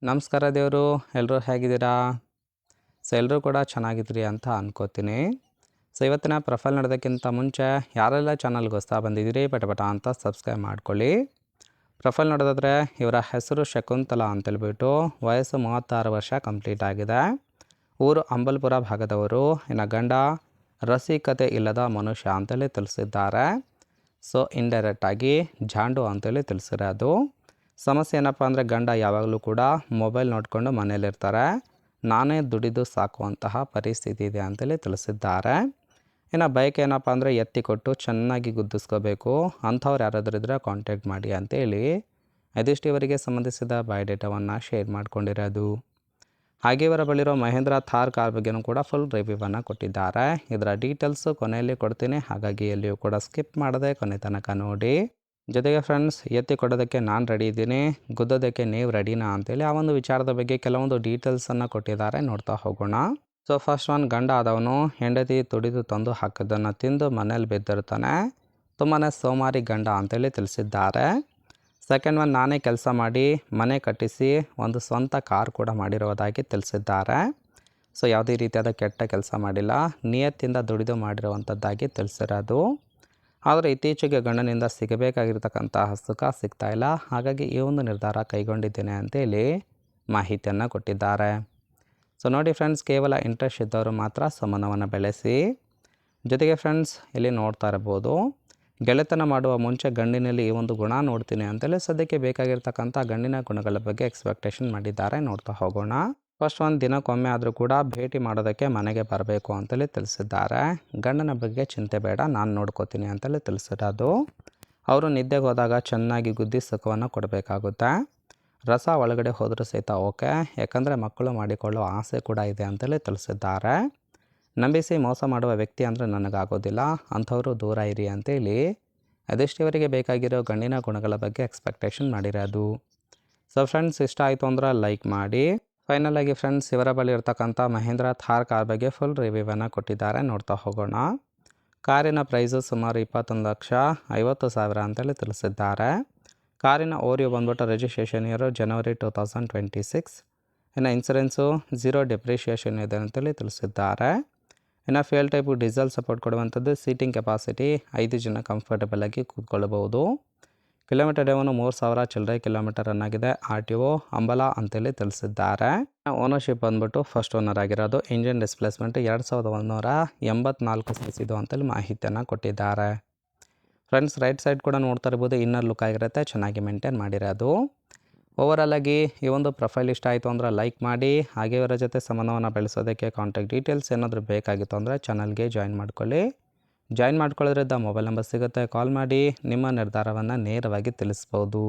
ನಮಸ್ಕಾರ ದೇವರು, ಎಲ್ಲರೂ ಹೇಗಿದ್ದೀರಾ? ಎಲ್ಲರೂ ಕೂಡ ಚೆನ್ನಾಗಿದ್ದೀರಿ ಅಂತ ಅನ್ಕೋತೀನಿ. ಇವತ್ತಿನ ಪ್ರೊಫೈಲ್ ನೋಡೋದಕ್ಕಿಂತ ಮುಂಚೆ ಯಾರೆಲ್ಲ ಚಾನಲ್ಗೆ ಹೊಸ್ತಾ ಬಂದಿದ್ದೀರಿ ಪಟ ಅಂತ ಸಬ್ಸ್ಕ್ರೈಬ್ ಮಾಡ್ಕೊಳ್ಳಿ. ಪ್ರೊಫೈಲ್ ನೋಡೋದಾದರೆ ಇವರ ಹೆಸರು ಶಕುಂತಲಾ ಅಂತೇಳ್ಬಿಟ್ಟು, ವಯಸ್ಸು 36 ವರ್ಷ ಕಂಪ್ಲೀಟ್ ಆಗಿದೆ. ಊರು ಅಂಬಲ್ಪುರ ಭಾಗದವರು. ಇನ್ನು ಗಂಡ ರಸಿಕತೆ ಇಲ್ಲದ ಮನುಷ್ಯ ಅಂತೇಳಿ ತಿಳಿಸಿದ್ದಾರೆ. ಇಂಡೈರೆಕ್ಟಾಗಿ ಜಾಂಡು ಅಂತೇಳಿ ತಿಳಿಸಿರೋದು. ಸಮಸ್ಯೆ ಏನಪ್ಪ ಅಂದರೆ ಗಂಡ ಯಾವಾಗಲೂ ಕೂಡ ಮೊಬೈಲ್ ನೋಡಿಕೊಂಡು ಮನೇಲಿರ್ತಾರೆ. ನಾನೇ ದುಡಿದು ಸಾಕುವಂತಹ ಪರಿಸ್ಥಿತಿ ಇದೆ ಅಂತೇಳಿ ತಿಳಿಸಿದ್ದಾರೆ. ಇನ್ನು ಬೈಕ್ ಏನಪ್ಪ ಅಂದರೆ ಎತ್ತಿ ಕೊಟ್ಟು ಚೆನ್ನಾಗಿ ಗುದ್ದಿಸ್ಕೋಬೇಕು, ಅಂಥವ್ರು ಯಾರಾದರೂ ಇದ್ದರೆ ಕಾಂಟ್ಯಾಕ್ಟ್ ಮಾಡಿ ಅಂತೇಳಿ ಇದಿಷ್ಟು ಇವರಿಗೆ ಸಂಬಂಧಿಸಿದ ಬಯೋಡೇಟಾವನ್ನು ಶೇರ್ ಮಾಡ್ಕೊಂಡಿರೋದು. ಹಾಗೆ ಇವರ ಬಳಿರೋ ಮಹೇಂದ್ರ ಥಾರ್ ಕಾರ್ ಬಗ್ಗೆನೂ ಕೂಡ ಫುಲ್ ರಿವ್ಯೂವನ್ನು ಕೊಟ್ಟಿದ್ದಾರೆ. ಇದರ ಡೀಟೇಲ್ಸು ಕೊನೆಯಲ್ಲಿ ಕೊಡ್ತೀನಿ, ಹಾಗಾಗಿ ಎಲ್ಲಿಯೂ ಕೂಡ ಸ್ಕಿಪ್ ಮಾಡದೆ ಕೊನೆ ತನಕ ನೋಡಿ. ಜೊತೆಗೆ ಫ್ರೆಂಡ್ಸ್, ಎತ್ತಿ ಕೊಡೋದಕ್ಕೆ ನಾನು ರೆಡಿ ಇದ್ದೀನಿ, ಗುದ್ದೋದಕ್ಕೆ ನೀವು ರೆಡಿನಾ ಅಂತೇಳಿ ಆ ಒಂದು ವಿಚಾರದ ಬಗ್ಗೆ ಕೆಲವೊಂದು ಡೀಟೇಲ್ಸನ್ನು ಕೊಟ್ಟಿದ್ದಾರೆ, ನೋಡ್ತಾ ಹೋಗೋಣ. ಫಸ್ಟ್ ಒನ್, ಗಂಡ ಆದವನು ಹೆಂಡತಿ ತುಡಿದು ತಂದು ಹಾಕೋದನ್ನು ತಿಂದು ಮನೇಲಿ ಬಿದ್ದಿರ್ತಾನೆ. ತುಂಬಾ ಸೋಮಾರಿ ಗಂಡ ಅಂತೇಳಿ ತಿಳಿಸಿದ್ದಾರೆ. ಸೆಕೆಂಡ್ ಒನ್, ನಾನೇ ಕೆಲಸ ಮಾಡಿ ಮನೆ ಕಟ್ಟಿಸಿ ಒಂದು ಸ್ವಂತ ಕಾರ್ ಕೂಡ ಮಾಡಿರೋದಾಗಿ ತಿಳಿಸಿದ್ದಾರೆ. ಯಾವುದೇ ರೀತಿಯಾದ ಕೆಟ್ಟ ಕೆಲಸ ಮಾಡಿಲ್ಲ, ನಿಯತ್ತಿಂದ ದುಡಿದು ಮಾಡಿರುವಂಥದ್ದಾಗಿ ತಿಳಿಸಿರೋದು. ಆದರೆ ಇತ್ತೀಚೆಗೆ ಗಂಡನಿಂದ ಸಿಗಬೇಕಾಗಿರ್ತಕ್ಕಂತಹ ಸುಖ ಸಿಗ್ತಾ ಇಲ್ಲ, ಹಾಗಾಗಿ ಈ ಒಂದು ನಿರ್ಧಾರ ಕೈಗೊಂಡಿದ್ದೇನೆ ಅಂತೇಳಿ ಮಾಹಿತಿಯನ್ನು ಕೊಟ್ಟಿದ್ದಾರೆ. ನೋಡಿ ಫ್ರೆಂಡ್ಸ್, ಕೇವಲ ಇಂಟ್ರೆಸ್ಟ್ ಇದ್ದವರು ಮಾತ್ರ ಸಂಬಂಧವನ್ನು ಬೆಳೆಸಿ. ಜೊತೆಗೆ ಫ್ರೆಂಡ್ಸ್, ಇಲ್ಲಿ ನೋಡ್ತಾ ಇರ್ಬೋದು, ಗೆಳೆತನ ಮಾಡುವ ಮುಂಚೆ ಗಂಡಿನಲ್ಲಿ ಈ ಒಂದು ಗುಣ ನೋಡ್ತೀನಿ ಅಂತೇಳಿ ಸದ್ಯಕ್ಕೆ ಬೇಕಾಗಿರ್ತಕ್ಕಂಥ ಗಂಡಿನ ಗುಣಗಳ ಬಗ್ಗೆ ಎಕ್ಸ್ಪೆಕ್ಟೇಷನ್ ಮಾಡಿದ್ದಾರೆ, ನೋಡ್ತಾ ಹೋಗೋಣ. ಫಸ್ಟ್ ಒಂದು ದಿನಕ್ಕೊಮ್ಮೆ ಆದರೂ ಕೂಡ ಭೇಟಿ ಮಾಡೋದಕ್ಕೆ ಮನೆಗೆ ಬರಬೇಕು ಅಂತೇಳಿ ತಿಳಿಸಿದ್ದಾರೆ. ಗಂಡನ ಬಗ್ಗೆ ಚಿಂತೆ ಬೇಡ, ನಾನು ನೋಡ್ಕೋತೀನಿ ಅಂತೇಳಿ ತಿಳಿಸಿರೋದು. ಅವರು ನಿದ್ದೆಗೆ ಹೋದಾಗ ಚೆನ್ನಾಗಿ ಗುದ್ದಿ ಸುಖವನ್ನು ಕೊಡಬೇಕಾಗುತ್ತೆ. ರಸ ಒಳಗಡೆ ಹೋದರೂ ಸಹಿತ ಓಕೆ, ಯಾಕಂದರೆ ಮಕ್ಕಳು ಮಾಡಿಕೊಳ್ಳೋ ಆಸೆ ಕೂಡ ಇದೆ ಅಂತೇಳಿ ತಿಳಿಸಿದ್ದಾರೆ. ನಂಬಿಸಿ ಮೋಸ ಮಾಡುವ ವ್ಯಕ್ತಿ ಅಂದರೆ ನನಗಾಗೋದಿಲ್ಲ, ಅಂಥವರು ದೂರ ಇರಿ ಅಂತೇಳಿ ಅದೆಷ್ಟಿವರಿಗೆ ಬೇಕಾಗಿರೋ ಗಂಡಿನ ಗುಣಗಳ ಬಗ್ಗೆ ಎಕ್ಸ್ಪೆಕ್ಟೇಷನ್ ಮಾಡಿರೋದು. ಫ್ರೆಂಡ್ಸ್, ಇಷ್ಟ ಆಯಿತು ಅಂದ್ರೆ ಲೈಕ್ ಮಾಡಿ. ಫೈನಲ್ ಆಗಿ ಫ್ರೆಂಡ್ಸ್, ಇವರ ಬಳಿ ಇರ್ತಕ್ಕಂಥ ಮಹೇಂದ್ರ ಥಾರ್ ಕಾರ್ ಬಗ್ಗೆ ಫುಲ್ ರಿವ್ಯೂವನ್ನು ಕೊಟ್ಟಿದ್ದಾರೆ, ನೋಡ್ತಾ ಹೋಗೋಣ. ಕಾರಿನ ಪ್ರೈಸು ಸುಮಾರು 21,50,000 ಅಂತೇಳಿ ತಿಳಿಸಿದ್ದಾರೆ. ಕಾರಿನ ಓರಿಯೋ ಬಂದ್ಬಿಟ್ಟು ರಿಜಿಸ್ಟ್ರೇಷನ್ ಇಯರು January 2026. ಇನ್ನು ಇನ್ಸೂರೆನ್ಸು 0 ಡೆಪ್ರಿಷಿಯೇಷನ್ ಇದೆ ಅಂತೇಳಿ ತಿಳಿಸಿದ್ದಾರೆ. ಇನ್ನು ಫ್ಯೂಯಲ್ ಟೈಪು ಡೀಸೆಲ್ ಸಪೋರ್ಟ್ ಕೊಡುವಂಥದ್ದು. ಸೀಟಿಂಗ್ ಕೆಪಾಸಿಟಿ 5 ಜನ ಕಂಫರ್ಟಬಲ್ ಆಗಿ ಕೂತ್ಕೊಳ್ಬೋದು. ಕಿಲೋಮೀಟರ್ ಡೇವನು 3,000 ಚಿಲ್ಲರೆ ಕಿಲೋಮೀಟರ್ ರನ್ ಆಗಿದೆ. RTO ಅಂಬಲ ಅಂತೇಳಿ ತಿಳಿಸಿದ್ದಾರೆ. ಓನರ್ಶಿಪ್ ಬಂದ್ಬಿಟ್ಟು ಫಸ್ಟ್ ಓನರ್ ಆಗಿರೋದು. ಇಂಜಿನ್ ಡಿಸ್ಪ್ಲೇಸ್ಮೆಂಟ್ 2184 cc ಅಂತೇಳಿ ಮಾಹಿತಿಯನ್ನು ಕೊಟ್ಟಿದ್ದಾರೆ. ಫ್ರೆಂಡ್ಸ್, ರೈಟ್ ಸೈಡ್ ಕೂಡ ನೋಡ್ತಾ ಇರ್ಬೋದು, ಇನ್ನರ್ ಲುಕ್ ಆಗಿರುತ್ತೆ, ಚೆನ್ನಾಗಿ ಮೇಂಟೈನ್ ಮಾಡಿರೋದು. ಓವರಾಲ್ ಆಗಿ ಈ ಒಂದು ಪ್ರೊಫೈಲ್ ಇಷ್ಟ ಆಯಿತು ಅಂದರೆ ಲೈಕ್ ಮಾಡಿ. ಹಾಗೆ ಇವರ ಜೊತೆ ಸಂಬಂಧವನ್ನು ಬೆಳೆಸೋದಕ್ಕೆ ಕಾಂಟ್ಯಾಕ್ಟ್ ಡೀಟೇಲ್ಸ್ ಏನಾದರೂ ಬೇಕಾಗಿತ್ತು ಅಂದರೆ ಚಾನಲ್ಗೆ ಜಾಯಿನ್ ಮಾಡ್ಕೊಳ್ಳಿ. ಜಾಯಿನ್ ಮಾಡ್ಕೊಳ್ಳೋದ್ರಿಂದ ಮೊಬೈಲ್ ನಂಬರ್ ಸಿಗುತ್ತೆ, ಕಾಲ್ ಮಾಡಿ ನಿಮ್ಮ ನಿರ್ಧಾರವನ್ನು ನೇರವಾಗಿ ತಿಳಿಸ್ಬೋದು.